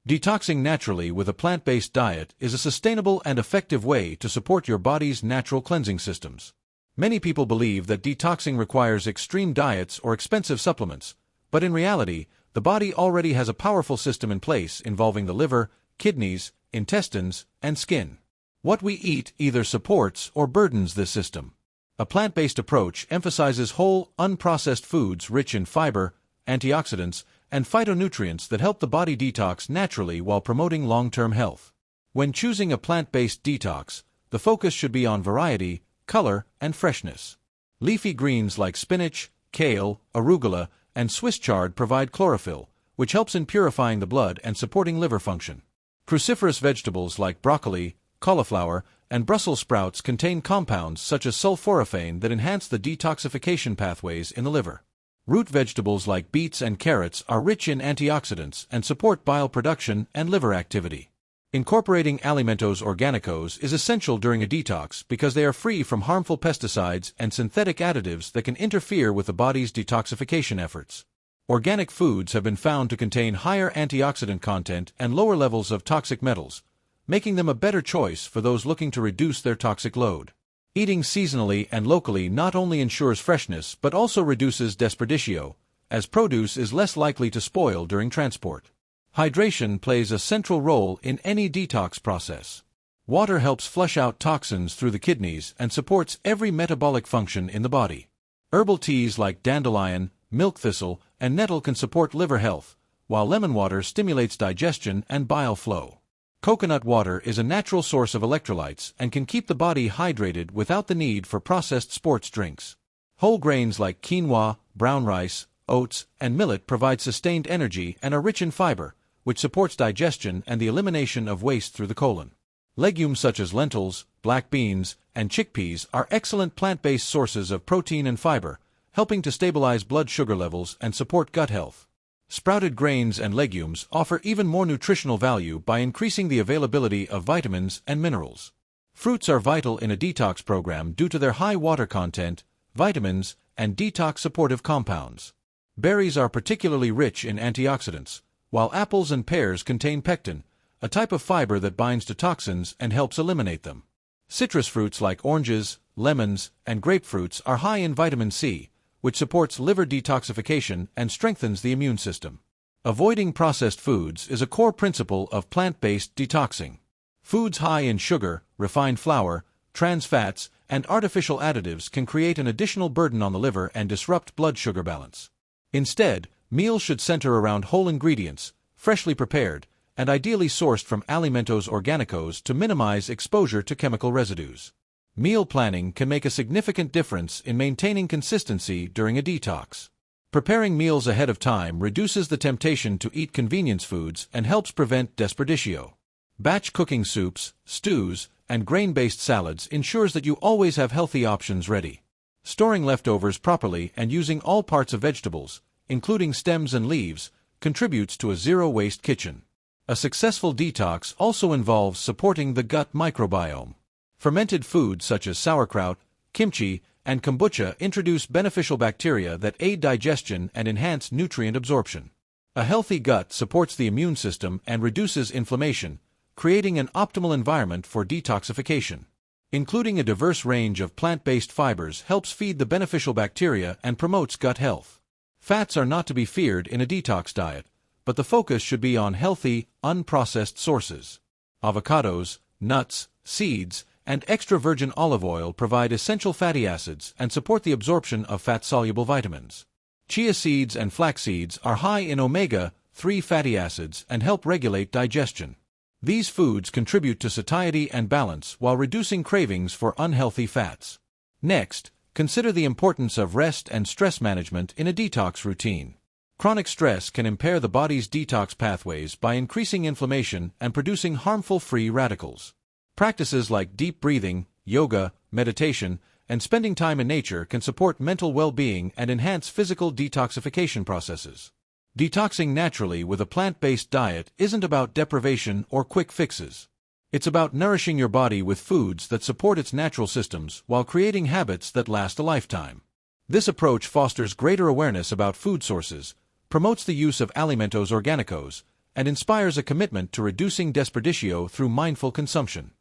Detoxing naturally with a plant-based diet is a sustainable and effective way to support your body's natural cleansing systems. Many people believe that detoxing requires extreme diets or expensive supplements, but in reality, the body already has a powerful system in place involving the liver, kidneys, intestines, and skin. What we eat either supports or burdens this system. A plant-based approach emphasizes whole, unprocessed foods rich in fiber, antioxidants, and phytonutrients that help the body detox naturally while promoting long-term health. When choosing a plant-based detox, the focus should be on variety, color, and freshness. Leafy greens like spinach, kale, arugula, and Swiss chard provide chlorophyll, which helps in purifying the blood and supporting liver function. Cruciferous vegetables like broccoli, cauliflower, and Brussels sprouts contain compounds such as sulforaphane that enhance the detoxification pathways in the liver. Root vegetables like beets and carrots are rich in antioxidants and support bile production and liver activity. Incorporating alimentos organicos is essential during a detox because they are free from harmful pesticides and synthetic additives that can interfere with the body's detoxification efforts. Organic foods have been found to contain higher antioxidant content and lower levels of toxic metals, making them a better choice for those looking to reduce their toxic load. Eating seasonally and locally not only ensures freshness but also reduces desperdicio, as produce is less likely to spoil during transport. Hydration plays a central role in any detox process. Water helps flush out toxins through the kidneys and supports every metabolic function in the body. Herbal teas like dandelion, milk thistle, and nettle can support liver health, while lemon water stimulates digestion and bile flow. Coconut water is a natural source of electrolytes and can keep the body hydrated without the need for processed sports drinks. Whole grains like quinoa, brown rice, oats, and millet provide sustained energy and are rich in fiber, which supports digestion and the elimination of waste through the colon. Legumes such as lentils, black beans, and chickpeas are excellent plant-based sources of protein and fiber, helping to stabilize blood sugar levels and support gut health. Sprouted grains and legumes offer even more nutritional value by increasing the availability of vitamins and minerals. Fruits are vital in a detox program due to their high water content, vitamins, and detox-supportive compounds. Berries are particularly rich in antioxidants, while apples and pears contain pectin, a type of fiber that binds to toxins and helps eliminate them. Citrus fruits like oranges, lemons, and grapefruits are high in vitamin C, which supports liver detoxification and strengthens the immune system. Avoiding processed foods is a core principle of plant-based detoxing. Foods high in sugar, refined flour, trans fats, and artificial additives can create an additional burden on the liver and disrupt blood sugar balance. Instead, meals should center around whole ingredients, freshly prepared, and ideally sourced from alimentos organicos to minimize exposure to chemical residues. Meal planning can make a significant difference in maintaining consistency during a detox. Preparing meals ahead of time reduces the temptation to eat convenience foods and helps prevent desperdicio. Batch cooking soups, stews, and grain-based salads ensures that you always have healthy options ready. Storing leftovers properly and using all parts of vegetables, including stems and leaves, contributes to a zero-waste kitchen. A successful detox also involves supporting the gut microbiome. Fermented foods such as sauerkraut, kimchi, and kombucha introduce beneficial bacteria that aid digestion and enhance nutrient absorption. A healthy gut supports the immune system and reduces inflammation, creating an optimal environment for detoxification. Including a diverse range of plant-based fibers helps feed the beneficial bacteria and promotes gut health. Fats are not to be feared in a detox diet, but the focus should be on healthy, unprocessed sources. Avocados, nuts, seeds, and extra virgin olive oil provide essential fatty acids and support the absorption of fat-soluble vitamins. Chia seeds and flax seeds are high in omega-3 fatty acids and help regulate digestion. These foods contribute to satiety and balance while reducing cravings for unhealthy fats. Next, consider the importance of rest and stress management in a detox routine. Chronic stress can impair the body's detox pathways by increasing inflammation and producing harmful free radicals. Practices like deep breathing, yoga, meditation, and spending time in nature can support mental well-being and enhance physical detoxification processes. Detoxing naturally with a plant-based diet isn't about deprivation or quick fixes. It's about nourishing your body with foods that support its natural systems while creating habits that last a lifetime. This approach fosters greater awareness about food sources, promotes the use of alimentos organicos, and inspires a commitment to reducing desperdicio through mindful consumption.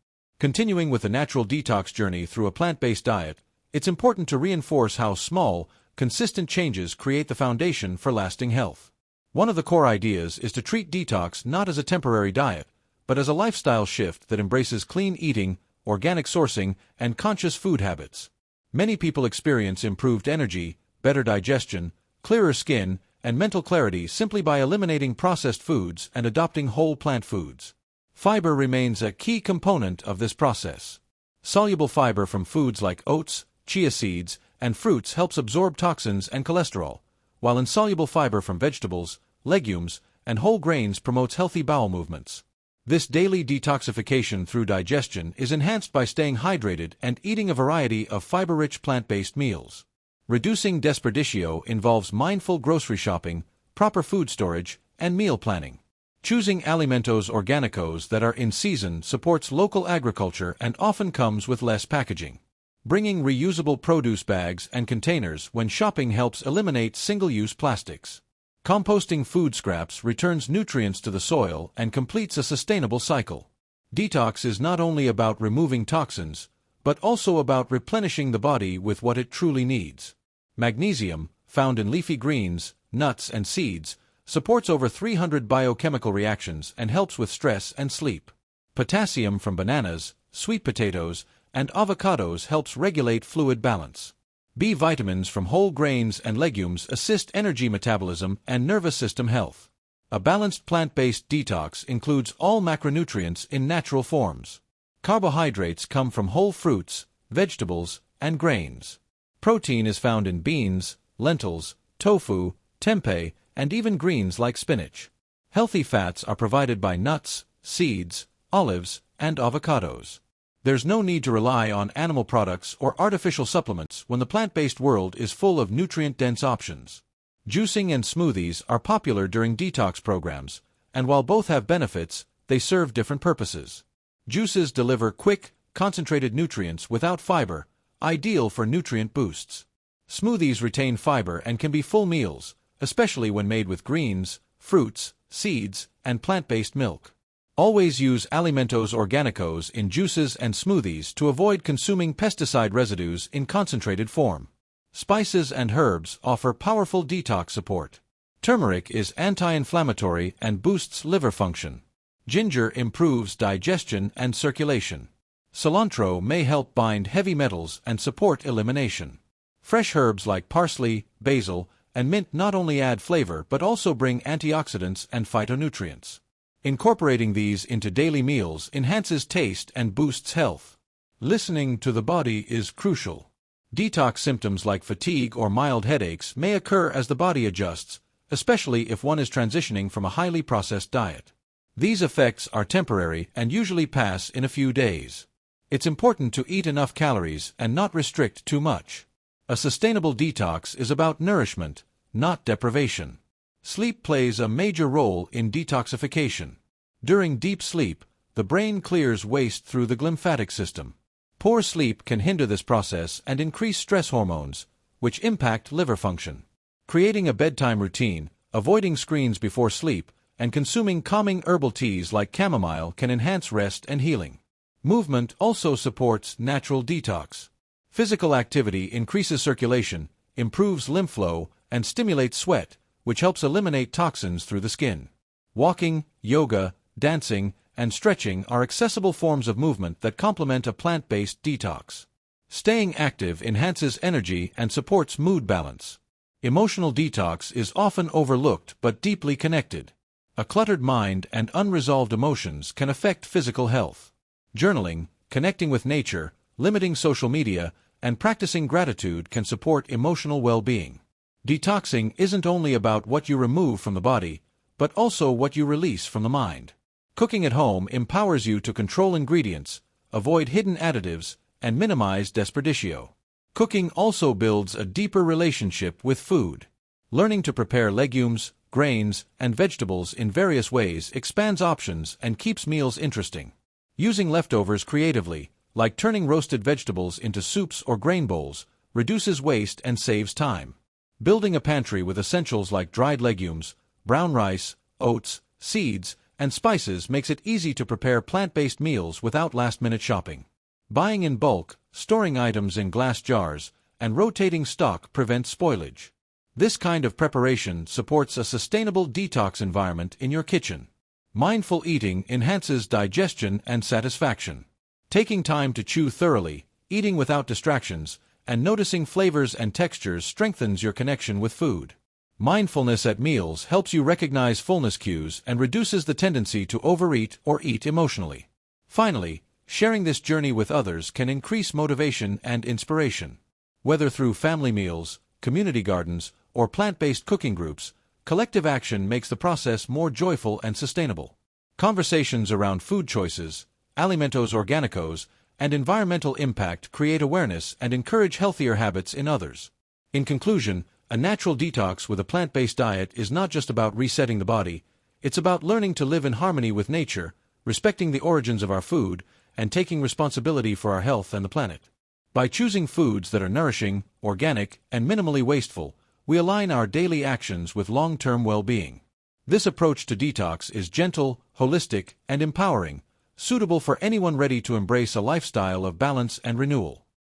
Continuing with the natural detox journey through a plant-based diet, it's important to reinforce how small, consistent changes create the foundation for lasting health. One of the core ideas is to treat detox not as a temporary diet, but as a lifestyle shift that embraces clean eating, organic sourcing, and conscious food habits. Many people experience improved energy, better digestion, clearer skin, and mental clarity simply by eliminating processed foods and adopting whole plant foods. Fiber remains a key component of this process. Soluble fiber from foods like oats, chia seeds, and fruits helps absorb toxins and cholesterol, while insoluble fiber from vegetables, legumes, and whole grains promotes healthy bowel movements. This daily detoxification through digestion is enhanced by staying hydrated and eating a variety of fiber-rich plant-based meals. Reducing desperdicio involves mindful grocery shopping, proper food storage, and meal planning. Choosing alimentos organicos that are in season supports local agriculture and often comes with less packaging. Bringing reusable produce bags and containers when shopping helps eliminate single-use plastics. Composting food scraps returns nutrients to the soil and completes a sustainable cycle. Detox is not only about removing toxins, but also about replenishing the body with what it truly needs. Magnesium, found in leafy greens, nuts, and seeds, supports over 300 biochemical reactions and helps with stress and sleep. Potassium from bananas, sweet potatoes, and avocados helps regulate fluid balance. B vitamins from whole grains and legumes assist energy metabolism and nervous system health. A balanced plant-based detox includes all macronutrients in natural forms. Carbohydrates come from whole fruits, vegetables, and grains. Protein is found in beans, lentils, tofu, tempeh, and even greens like spinach. Healthy fats are provided by nuts, seeds, olives, and avocados. There's no need to rely on animal products or artificial supplements when the plant-based world is full of nutrient-dense options. Juicing and smoothies are popular during detox programs, and while both have benefits, they serve different purposes. Juices deliver quick, concentrated nutrients without fiber, ideal for nutrient boosts. Smoothies retain fiber and can be full meals, especially when made with greens, fruits, seeds, and plant-based milk. Always use alimentos organicos in juices and smoothies to avoid consuming pesticide residues in concentrated form. Spices and herbs offer powerful detox support. Turmeric is anti-inflammatory and boosts liver function. Ginger improves digestion and circulation. Cilantro may help bind heavy metals and support elimination. Fresh herbs like parsley, basil, and mint not only add flavor but also bring antioxidants and phytonutrients. Incorporating these into daily meals enhances taste and boosts health. Listening to the body is crucial. Detox symptoms like fatigue or mild headaches may occur as the body adjusts, especially if one is transitioning from a highly processed diet. These effects are temporary and usually pass in a few days. It's important to eat enough calories and not restrict too much. A sustainable detox is about nourishment, not deprivation. Sleep plays a major role in detoxification. During deep sleep, the brain clears waste through the glymphatic system. Poor sleep can hinder this process and increase stress hormones, which impact liver function. Creating a bedtime routine, avoiding screens before sleep, and consuming calming herbal teas like chamomile can enhance rest and healing. Movement also supports natural detox. Physical activity increases circulation, improves lymph flow, and stimulates sweat, which helps eliminate toxins through the skin. Walking, yoga, dancing, and stretching are accessible forms of movement that complement a plant-based detox. Staying active enhances energy and supports mood balance. Emotional detox is often overlooked but deeply connected. A cluttered mind and unresolved emotions can affect physical health. Journaling, connecting with nature, limiting social media, and practicing gratitude can support emotional well-being. Detoxing isn't only about what you remove from the body, but also what you release from the mind. Cooking at home empowers you to control ingredients, avoid hidden additives, and minimize desperdicio. Cooking also builds a deeper relationship with food. Learning to prepare legumes, grains, and vegetables in various ways expands options and keeps meals interesting. Using leftovers creatively, like turning roasted vegetables into soups or grain bowls, reduces waste and saves time. Building a pantry with essentials like dried legumes, brown rice, oats, seeds, and spices makes it easy to prepare plant-based meals without last-minute shopping. Buying in bulk, storing items in glass jars, and rotating stock prevents spoilage. This kind of preparation supports a sustainable detox environment in your kitchen. Mindful eating enhances digestion and satisfaction. Taking time to chew thoroughly, eating without distractions, and noticing flavors and textures strengthens your connection with food. Mindfulness at meals helps you recognize fullness cues and reduces the tendency to overeat or eat emotionally. Finally, sharing this journey with others can increase motivation and inspiration. Whether through family meals, community gardens, or plant-based cooking groups, collective action makes the process more joyful and sustainable. Conversations around food choices, alimentos organicos, and environmental impact create awareness and encourage healthier habits in others. In conclusion, a natural detox with a plant-based diet is not just about resetting the body, it's about learning to live in harmony with nature, respecting the origins of our food, and taking responsibility for our health and the planet. By choosing foods that are nourishing, organic, and minimally wasteful, we align our daily actions with long-term well-being. This approach to detox is gentle, holistic, and empowering, suitable for anyone ready to embrace a lifestyle of balance and renewal.